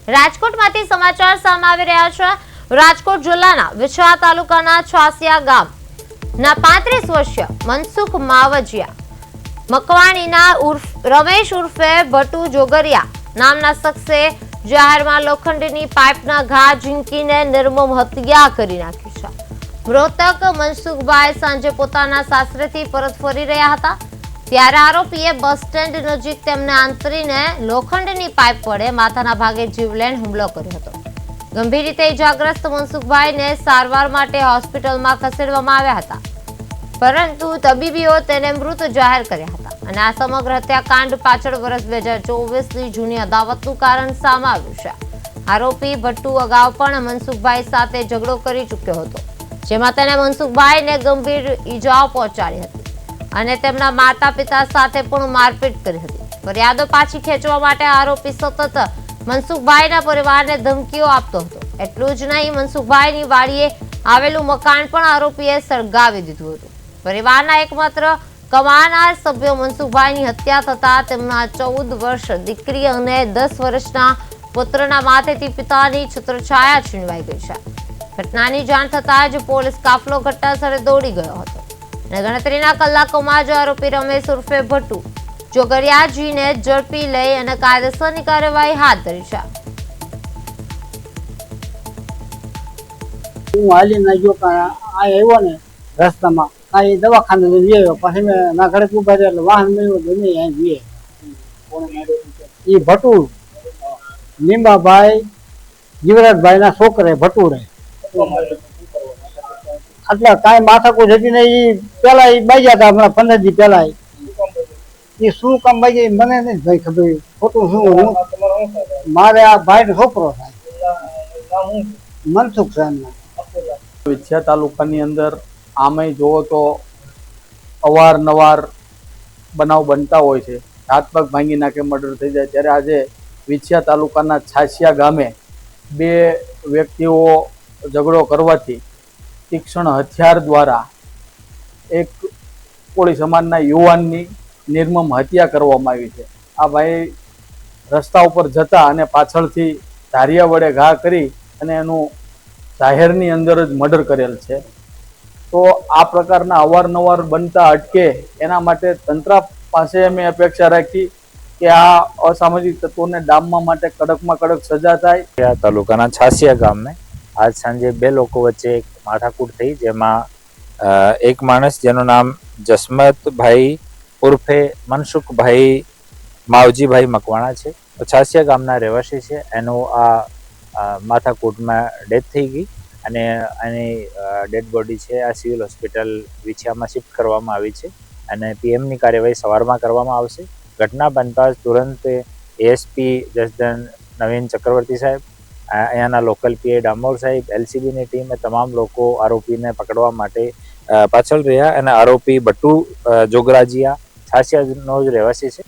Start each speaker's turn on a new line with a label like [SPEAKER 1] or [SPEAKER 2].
[SPEAKER 1] રાજકોટમાંથી સમાચાર સામે આવી રહ્યા છે। રાજકોટ જિલ્લાના વિછવા તાલુકાના છાસિયા ગામના 35 વર્ષીય મનસુખ માવજીયા મકવાણીના રમેશ ઉર્ફે ભટ્ટુ જોગરિયા નામના શખ્સે જાહેરમાં લોખંડની પાઇપના ઘા ઝીંકીને નિર્મમ હત્યા કરી નાખી છે। મૃતક મનસુખભાઈ સાંજે પોતાના સાસરેથી પરત ફરી રહ્યા હતા ત્યારે આરોપીએ બસ સ્ટેન્ડ નજીક તેમને આંતરીને લોખંડની પાઇપ વડે માથાના ભાગે જીવલેણ હુમલો કર્યો હતો। ગંભીર રીતે ઇજાગ્રસ્ત મનસુખભાઈને સારવાર માટે હોસ્પિટલમાં ખસેડવામાં આવ્યા હતા, પરંતુ તબીબીઓ તેને મૃત જાહેર કર્યા હતા અને આ સમગ્ર હત્યાકાંડ પાછળ વર્ષ 2024ની જૂની અદાવતનું કારણ સામે આવ્યું છે। આરોપી ભટ્ટુ અગાઉ પણ મનસુખભાઈ સાથે ઝઘડો કરી ચૂક્યો હતો, જેમાં તેને મનસુખભાઈને ગંભીર ઈજાઓ પહોંચાડી હતી અને તેમના માતા પિતા સાથે પણ મારપીટ કરી હતી। ફરિયાદો પાછી ખેંચવા માટે આરોપી સતત મનસુખભાઈના પરિવારને ધમકીઓ આપતો હતો। એટલું જ નહીં, મનસુખભાઈની વાડીએ આવેલું મકાન પણ આરોપીએ સળગાવી દીધું હતું। પરિવારના એકમાત્ર કમાનાર સભ્યો મનસુખભાઈની હત્યા થતા તેમના 14 વર્ષ દીકરી અને 10 વર્ષના પુત્રના માથેથી પિતાની છત્રછાયા છીનવાઈ ગઈ છે। ઘટનાની જાણ થતાં જ પોલીસ કાફલો ઘટનાસ્થળે દોડી ગયો હતો અને ગણતરીના કલાકોમાં જ આરોપી રમેશ ઉર્ફે ભટ્ટુ જોગરિયાજીને ઝડપી લઈ અને કાયદેસરની કાર્યવાહી હાથ ધરી છે।
[SPEAKER 2] હું હાલીને ગયો આ આવ્યો ને રસ્તામાં આ દવાખાને લઈ આવ્યો, પછી મેં ના ઘરે ઉભા રહ્યા એટલે વાહન મળ્યું ગમે અહીં જઈએ। એ ભટ્ટુ લીંબાભાઈ જીવરાજભાઈ ના છોકરે ભટ્ટુ રહે એટલે કાંઈ માથાકૂટ હતી ને એ પેલા એ બાજ્યા હતા હમણાં 15 દી પહેલા એ શું કામ બાજી મને નથી ભાઈ ખબર, ખોટું શું મારે આ ભાઈ નો છોકરો થાય મનસુખ સાહેબ।
[SPEAKER 3] વિછિયા તાલુકાની અંદર આમે જોવો તો અવારનવાર બનાવ બનતા હોય છે, હાથ પગ ભાંગી નાખે મર્ડર થઈ જાય। ત્યારે આજે વિછિયા તાલુકાના છાસિયા ગામે 2 વ્યક્તિઓ ઝઘડો કરવાથી તીક્ષ્ણ હથિયાર દ્વારા એક કોળી સમાજના યુવાનની નિર્મમ હત્યા કરવામાં આવી છે। આ ભાઈ રસ્તા ઉપર જતા અને પાછળથી ધારિયા વડે ઘા કરી અને એનું જાહેરની અંદર જ મર્ડર કરેલ છે। તો આ પ્રકારના અવારનવાર બનતા અટકે એના માટે તંત્ર પાસે અમે અપેક્ષા રાખી કે આ અસામાજિક તત્વોને ડામવા માટે કડકમાં કડક સજા થાય।
[SPEAKER 4] તાલુકાના છાસિયા ગામ में आज सांजे 2 લોકો વચ્ચે એક માથાકૂટ થઈ, જેમાં એક માણસ જેનું નામ જસમતભાઈ ઉર્ફે મનસુખભાઈ માવજીભાઈ મકવાણા છે, છાસિયા ગામના રહેવાસી છે। એનું આ માથાકૂટમાં ડેથ થઈ ગઈ અને એની ડેડ બોડી છે આ સિવિલ હોસ્પિટલ વિછિયામાં શિફ્ટ કરવામાં આવી છે અને પીએમની કાર્યવાહી સવારમાં કરવામાં આવશે। ઘટના બનતા તુરંત એએસપી જસદન નવીન ચક્રવર્તી સાહેબ, અહીંયાના લોકલ પીએ ડામોર સાહેબ, એલસીબીની ટીમે તમામ લોકો આરોપીને પકડવા માટે પાછળ રહ્યા અને આરોપી ભટ્ટુ જોગરાજીયા છાસિયાનો જ રહેવાસી છે